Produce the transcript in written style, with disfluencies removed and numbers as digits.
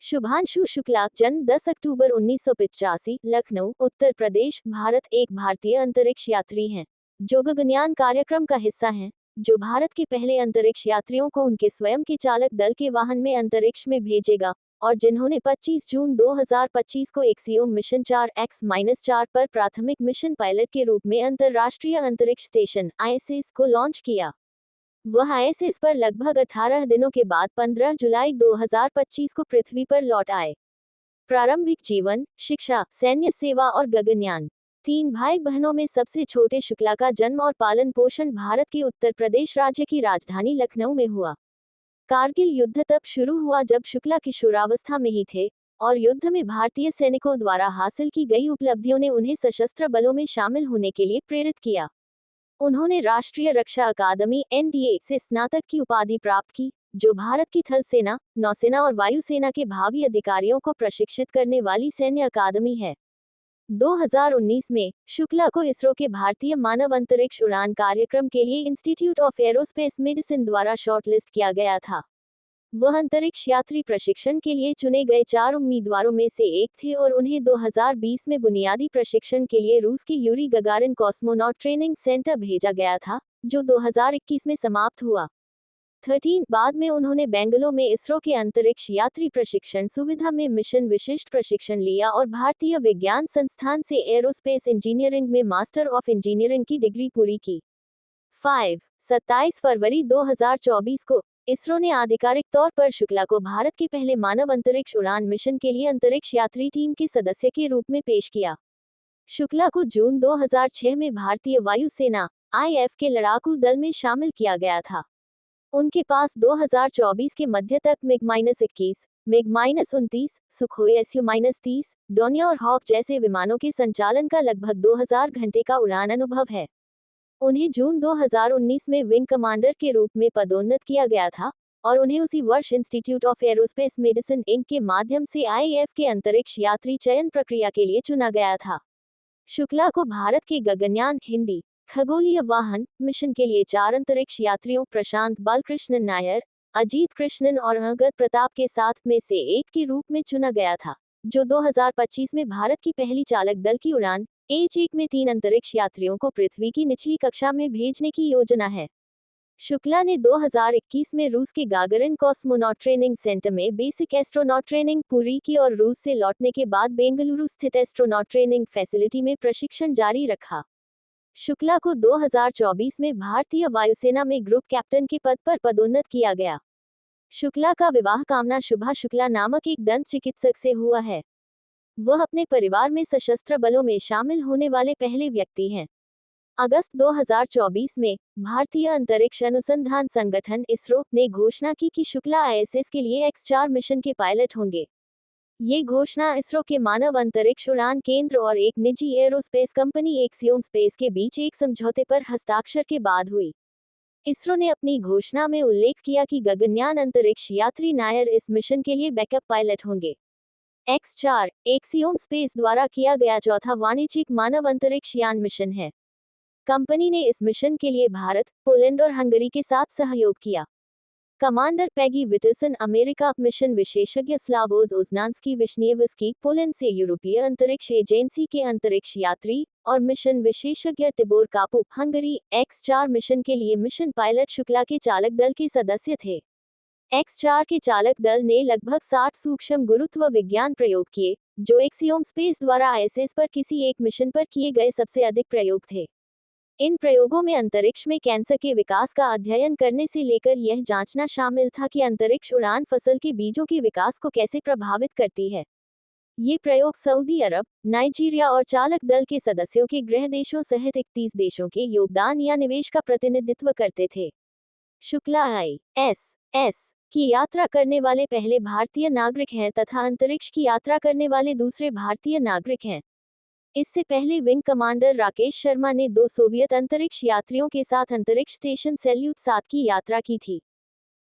शुभांशु शुक्ला, जन्म 10 अक्टूबर 1985, लखनऊ, उत्तर प्रदेश, भारत, एक भारतीय अंतरिक्ष यात्री हैं जो गगनयान कार्यक्रम का हिस्सा हैं, जो भारत के पहले अंतरिक्ष यात्रियों को उनके स्वयं के चालक दल के वाहन में अंतरिक्ष में भेजेगा और जिन्होंने 25 जून 2025 को एक्सियोम मिशन 4X-4 पर प्राथमिक मिशन पायलट के रूप में अंतर्राष्ट्रीय अंतरिक्ष स्टेशन ISS को लॉन्च किया। वह ISS पर लगभग 18 दिनों के बाद 15 जुलाई 2025 को पृथ्वी पर लौट आए। प्रारंभिक जीवन, शिक्षा, सैन्य सेवा और गगनयान। 3 भाई बहनों में सबसे छोटे शुक्ला का जन्म और पालन पोषण भारत के उत्तर प्रदेश राज्य की राजधानी लखनऊ में हुआ। कारगिल युद्ध तब शुरू हुआ जब शुक्ला किशोरावस्था में ही थे और युद्ध में भारतीय सैनिकों द्वारा हासिल की गई उपलब्धियों ने उन्हें सशस्त्र बलों में शामिल होने के लिए प्रेरित किया। उन्होंने राष्ट्रीय रक्षा अकादमी NDA से स्नातक की उपाधि प्राप्त की, जो भारत की थल सेना, नौसेना और वायुसेना के भावी अधिकारियों को प्रशिक्षित करने वाली सैन्य अकादमी है। 2019 में शुक्ला को इसरो के भारतीय मानव अंतरिक्ष उड़ान कार्यक्रम के लिए इंस्टीट्यूट ऑफ एरोस्पेस मेडिसिन द्वारा शॉर्टलिस्ट किया गया था। वह अंतरिक्ष यात्री प्रशिक्षण के लिए चुने गए 4 उम्मीदवारों में से एक थे और उन्हें 2020 में बुनियादी प्रशिक्षण के लिए रूस के Yuri Gagarin cosmonaut training centre भेजा गया था, जो 2021 में समाप्त हुआ। बाद में उन्होंने बेंगलुरु में इसरो के अंतरिक्ष यात्री प्रशिक्षण सुविधा में मिशन विशिष्ट प्रशिक्षण लिया और भारतीय विज्ञान संस्थान से एरोस्पेस इंजीनियरिंग में मास्टर ऑफ इंजीनियरिंग की डिग्री पूरी की। 27 फरवरी 2024 को इसरो ने आधिकारिक तौर पर शुक्ला को भारत के पहले मानव अंतरिक्ष उड़ान मिशन के लिए अंतरिक्ष यात्री टीम के सदस्य के रूप में पेश किया। शुक्ला को जून 2006 में भारतीय वायुसेना IF के लड़ाकू दल में शामिल किया गया था। उनके पास 2024 के मध्य तक MiG-21, MiG-29, Sukhoi Su-30, Donear और हॉक जैसे विमानों के संचालन का लगभग 2000 घंटे का उड़ान अनुभव है। उन्हें जून 2019 में विंग कमांडर के रूप में पदोन्नत किया गया था और उन्हें उसी वर्ष Institute of Aerospace Medicine Inc के माध्यम से IAF के अंतरिक्ष यात्री चयन प्रक्रिया के लिए चुना गया था। शुक्ला को भारत के गगनयान हिंदी खगोलीय वाहन मिशन के लिए 4 अंतरिक्ष यात्रियों प्रशांत बालकृष्णन नायर, अजीत कृष्णन और अंगद प्रताप के साथ में से एक के रूप में चुना गया था, जो 2025 में भारत की पहली चालक दल की उड़ान H1 में 3 अंतरिक्ष यात्रियों को पृथ्वी की निचली कक्षा में भेजने की योजना है। शुक्ला ने 2021 में रूस के गागरिन कॉस्मोनॉट ट्रेनिंग सेंटर में बेसिक एस्ट्रोनॉट ट्रेनिंग पूरी की और रूस से लौटने के बाद बेंगलुरु स्थित एस्ट्रोनॉट ट्रेनिंग फैसिलिटी में प्रशिक्षण जारी रखा। शुक्ला को 2024 में भारतीय वायुसेना में ग्रुप कैप्टन के पद पर पदोन्नत किया गया। शुक्ला का विवाह कामना शुभा शुक्ला नामक एक दंत चिकित्सक से हुआ है। वह अपने परिवार में सशस्त्र बलों में शामिल होने वाले पहले व्यक्ति हैं। अगस्त 2024 में भारतीय अंतरिक्ष अनुसंधान संगठन इसरो ने घोषणा की कि शुक्ला ISS के लिए X4 मिशन के पायलट होंगे। ये घोषणा इसरो के मानव अंतरिक्ष उड़ान केंद्र और एक निजी एरोस्पेस कंपनी एक्सियोम स्पेस के बीच एक समझौते पर हस्ताक्षर के बाद हुई। इसरो ने अपनी घोषणा में उल्लेख किया कि गगनयान अंतरिक्ष यात्री नायर इस मिशन के लिए बैकअप पायलट होंगे। X4 एक्सियोम स्पेस द्वारा किया गया चौथा वाणिज्यिक मानव अंतरिक्ष यान मिशन है। कंपनी ने इस मिशन के लिए भारत, पोलैंड और हंगरी के साथ सहयोग किया। कमांडर पैगी विटरसन अमेरिका, मिशन विशेषज्ञ स्लावोज उज़नान्स्की विश्निएवस्की पोलैंड से यूरोपीय अंतरिक्ष एजेंसी के अंतरिक्ष यात्री और मिशन विशेषज्ञ टिबोर कापू हंगरी X4 मिशन के लिए मिशन पायलट शुक्ला के चालक दल के सदस्य थे। X4 के चालक दल ने लगभग 60 सूक्ष्म गुरुत्व विज्ञान प्रयोग किए, जो एक्सियोम स्पेस द्वारा ISS पर किसी एक मिशन पर किए गए सबसे अधिक प्रयोग थे। इन प्रयोगों में अंतरिक्ष में कैंसर के विकास का अध्ययन करने से लेकर यह जांचना शामिल था कि अंतरिक्ष उड़ान फसल के बीजों के विकास को कैसे प्रभावित करती है। ये प्रयोग सऊदी अरब, नाइजीरिया और चालक दल के सदस्यों के गृह देशों सहित 31 देशों के योगदान या निवेश का प्रतिनिधित्व करते थे। शुक्ला ISS की यात्रा करने वाले पहले भारतीय नागरिक हैं तथा अंतरिक्ष की यात्रा करने वाले दूसरे भारतीय नागरिक हैं। इससे पहले विंग कमांडर राकेश शर्मा ने 2 सोवियत अंतरिक्ष यात्रियों के साथ अंतरिक्ष स्टेशन सैल्यूट 7 की यात्रा की थी।